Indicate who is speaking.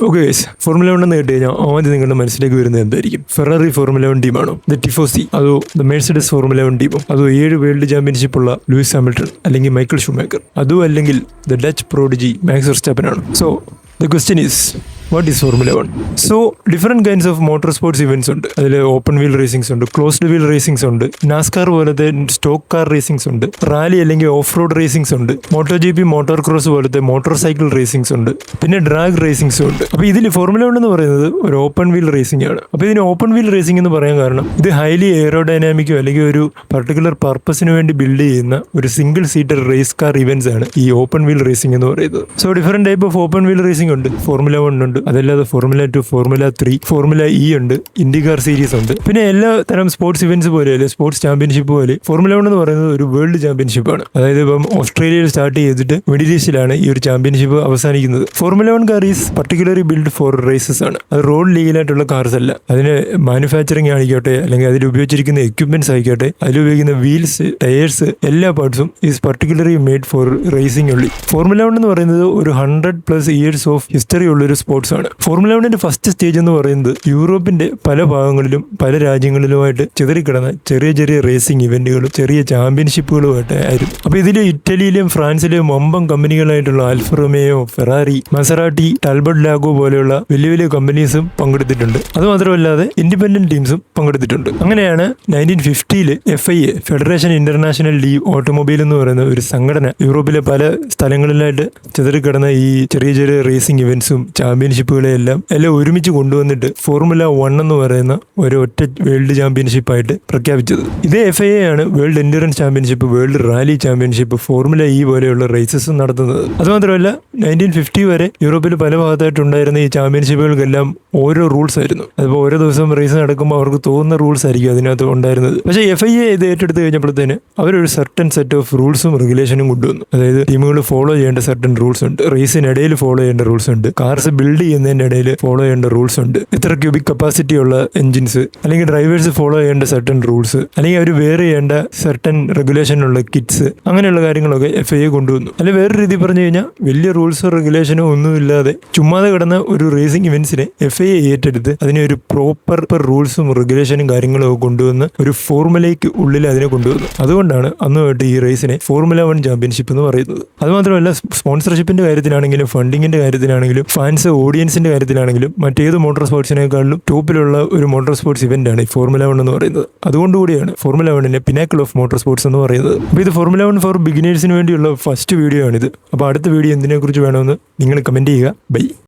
Speaker 1: Okay guys, formula 1 എന്ന് കേട്ട് കഴിഞ്ഞാൽ ആദ്യം നിങ്ങളുടെ മനസ്സിലേക്ക് വരുന്നത് എന്തായിരിക്കും? ഫെറാറി ഫോർമുല 1 ടീമാണോ? ദ ടിഫോസി, അതോ ദ മെഴ്സിഡസ് ഫോർമുല 1 ടീമോ? അതോ 7 വേൾഡ് ചാമ്പ്യൻഷിപ്പ് ഉള്ള ലൂയിസ് ഹാമിൽട്ടൺ അല്ലെങ്കിൽ മൈക്കിൾ ഷൂമേക്കർ? അതോ അല്ലെങ്കിൽ the Dutch prodigy Max Verstappen ആണോ? So the question is, what is Formula 1? So different kinds of motor sports events ഉണ്ട്. അതിൽ ഓപ്പൺ വീൽ റേസിംഗ്സ് ഉണ്ട്, ക്ലോസ്ഡ് വീൽ റേസിംഗ്സ് ഉണ്ട്, നാസ്കാർ പോലത്തെ സ്റ്റോക്ക് കാർ റേസിംഗ്സ് ഉണ്ട്, റാലി അല്ലെങ്കിൽ ഓഫ് റോഡ് റേസിംഗ്സ് ഉണ്ട്, മോട്ടോ GP മോട്ടോർ ക്രോസ് പോലത്തെ മോട്ടോർ സൈക്കിൾ റേസിംഗ്സ് ഉണ്ട്, പിന്നെ ഡ്രാഗ് റേസിംഗ്സും ഉണ്ട്. അപ്പോൾ ഇതിൽ ഫോർമുല 1 എന്ന് പറയുന്നത് ഒരു ഓപ്പൺ വീൽ റേസിംഗ് ആണ്. അപ്പോൾ ഇതിന് ഓപ്പൺ വീൽ റേസിംഗ് എന്ന് പറയാൻ കാരണം ഇത് ഹൈലി എയറോഡൈനാമിക്കോ അല്ലെങ്കിൽ ഒരു പർട്ടിക്കുലർ പർപ്പസിന് വേണ്ടി ബിൽഡ് ചെയ്യുന്ന ഒരു single seater race car events ആണ് ഈ ഓപ്പൺ വീൽ റേസിംഗ് എന്ന് പറയുന്നത്. So different type of open wheel racing ഉണ്ട്. ഫോർമുല 1 ഉണ്ട്, അതല്ലാതെ ഫോർമുല 2, ഫോർമുല 3, ഫോർമുല E ഉണ്ട്, ഇൻഡികാർ സീരീസ് ഉണ്ട്. പിന്നെ എല്ലാ തരം സ്പോർട്സ് ഇവന്റ്സ് പോലെ അല്ലെ സ്പോർട്സ് ചാമ്പ്യൻഷിപ്പ് പോലെ ഫോർമുല 1 എന്ന് പറയുന്നത് ഒരു വേൾഡ് ചാമ്പ്യൻഷിപ്പ് ആണ്. അതായത് ഇപ്പം ഓസ്ട്രേലിയയിൽ സ്റ്റാർട്ട് ചെയ്തിട്ട് മിഡിൽ ഈസ്റ്റിലാണ് ഈ ഒരു ചാമ്പ്യൻഷിപ്പ് അവസാനിക്കുന്നത്. Formula 1 car is particularly build four races ആണ്. അത് റോഡ് ലീഗലായിട്ടുള്ള കാർസ് അല്ല. അതിന് മാനുഫാക്ചറിങ് ആയിക്കോട്ടെ അല്ലെങ്കിൽ അതിൽ ഉപയോഗിച്ചിരിക്കുന്ന എക്യുപ്മെന്റ്സ് ആയിക്കോട്ടെ, അതിലുപയോഗിക്കുന്ന വീൽസ്, ടയേഴ്സ്, എല്ലാ പാർട്സും is particularly made for racing only. Formula 1 എന്ന് പറയുന്നത് ഒരു 100+ ഇയേഴ്സ് ഓഫ് ഹിസ്റ്ററി ഉള്ളൊരു സ്പോർട്സ് ആണ്. ഫോർമുല 1 ഫസ്റ്റ് സ്റ്റേജ് എന്ന് പറയുന്നത് യൂറോപ്പിന്റെ പല ഭാഗങ്ങളിലും പല രാജ്യങ്ങളിലുമായിട്ട് ചിതറിക്കിടന്ന ചെറിയ ചെറിയ റേസിംഗ് ഇവന്റുകളും ചെറിയ ചാമ്പ്യൻഷിപ്പുകളുമായിട്ട് ആയിരുന്നു. അപ്പോൾ ഇതിൽ ഇറ്റലിയിലും ഫ്രാൻസിലെയും വമ്പൻ കമ്പനികളായിട്ടുള്ള ആൽഫ റോമിയോ, ഫെറാറി, മസറാട്ടി, ടാൽബോട്ട് ലാഗോ പോലെയുള്ള വലിയ വലിയ കമ്പനീസും പങ്കെടുത്തിട്ടുണ്ട്. അതുമാത്രമല്ലാതെ ഇൻഡിപെൻഡന്റ് ടീംസും പങ്കെടുത്തിട്ടുണ്ട്. അങ്ങനെയാണ് 1950 FIA, federation international D automobile എന്ന് പറയുന്ന ഒരു സംഘടന യൂറോപ്പിലെ പല സ്ഥലങ്ങളിലായിട്ട് ചിതറിക്കിടന്ന ഈ ചെറിയ ചെറിയ റേസിംഗ് ഇവന്റ്സും ചാമ്പ്യൻഷിപ്പുകളെല്ലാം ഒരുമിച്ച് കൊണ്ടുവന്നിട്ട് ഫോർമുല 1 എന്ന് പറയുന്ന ഒരു ഒറ്റ വേൾഡ് ചാമ്പ്യൻഷിപ്പായിട്ട് പ്രഖ്യാപിച്ചത്. ഇതേ FIA ആണ് world endurance championship, world rally championship, formula E പോലെയുള്ള റേസസ് നടത്തുന്നത്. അതുമാത്രമല്ല 1950 വരെ യൂറോപ്പിൽ പല ഭാഗത്തായിട്ടുണ്ടായിരുന്ന ഈ ചാമ്പ്യൻഷിപ്പുകൾക്കെല്ലാം ഓരോ റൂൾസ് ആയിരുന്നു. അതിപ്പോൾ ഓരോ ദിവസം റേസ് നടക്കുമ്പോൾ അവർക്ക് തോന്നുന്ന റൂൾസ് ആയിരിക്കും അതിനകത്ത് ഉണ്ടായിരുന്നത്. പക്ഷേ FIA ഇത് ഏറ്റെടുത്ത് കഴിഞ്ഞപ്പോഴത്തേന് അവരൊരു സർട്ടൻ സെറ്റ് ഓഫ് റൂൾസും റെഗുലേഷനും കൊണ്ടുവന്നു. അതായത് ടീമുകൾ ഫോളോ ചെയ്യേണ്ട സർട്ടൻ റൂൾസ് ഉണ്ട്, റേസിനിടയിൽ ഫോളോ ചെയ്യേണ്ട റൂൾസ് ഉണ്ട്, കാർസ് ബിൽഡ് ചെയ്യുന്നതിൻ്റെ ഇടയിൽ ഫോളോ ചെയ്യേണ്ട റൂൾസ് ഉണ്ട്, എത്ര ക്യൂബിക് കപ്പാസിറ്റി ഉള്ള എഞ്ചിൻസ്, അല്ലെങ്കിൽ ഡ്രൈവേഴ്സ് ഫോളോ ചെയ്യേണ്ട സർട്ടൻ റൂൾസ്, അല്ലെങ്കിൽ അവർ വെയർ ചെയ്യേണ്ട സർട്ടൻ റെഗുലേഷനുള്ള കിറ്റ്സ്, അങ്ങനെയുള്ള കാര്യങ്ങളൊക്കെ FIA കൊണ്ടുവന്നു. അല്ലെങ്കിൽ വേറെ രീതി പറഞ്ഞു കഴിഞ്ഞാൽ വലിയ റൂൾസോ റെഗുലേഷനോ ഒന്നും ഇല്ലാതെ ചുമ്മാതെ കിടന്ന ഒരു റേസിംഗ് ഇവന്റ്സിനെ FIA ഏറ്റെടുത്ത് അതിനെ ഒരു പ്രോപ്പർ റൂൾസും റെഗുലേഷനും കാര്യങ്ങളും ഒക്കെ കൊണ്ടുവന്ന് ഒരു ഫോർമുലയ്ക്ക് ഉള്ളിൽ അതിനെ കൊണ്ടുവന്നു. അതുകൊണ്ടാണ് അന്ന് തൊട്ട് ഈ റേസിനെ ഫോർമുല 1 ചാമ്പ്യൻഷിപ്പ് എന്ന് പറയുന്നത്. അതുമാത്രമല്ല സ്പോൺസർഷിപ്പിന്റെ കാര്യത്തിലാണെങ്കിലും ഫണ്ടിങ്ങിന്റെ കാര്യത്തിലാണെങ്കിലും ഫാൻസ് ഓഡിയൻസിന്റെ കാര്യത്തിലാണെങ്കിലും മറ്റേത് മോട്ടോർ സ്പോർട്സിനേക്കാളും ടോപ്പിലുള്ള ഒരു മോട്ടോർ സ്പോർട്സ് ഇവന്റ് ആണ് ഈ ഫോർമുല 1 എന്ന് പറയുന്നത്. അതുകൊണ്ടുകൂടിയാണ് Formula 1 pinnacle of motor sports എന്ന് പറയുന്നത്. അപ്പോൾ ഇത് ഫോർമുല 1 ഫോർ ബിഗിനേഴ്സിന് വേണ്ടിയുള്ള ഫസ്റ്റ് വീഡിയോ ആണിത്. അപ്പോൾ അടുത്ത വീഡിയോ എന്തിനെക്കുറിച്ച് വേണമെന്ന് നിങ്ങൾ കമന്റ് ചെയ്യുക. ബൈ.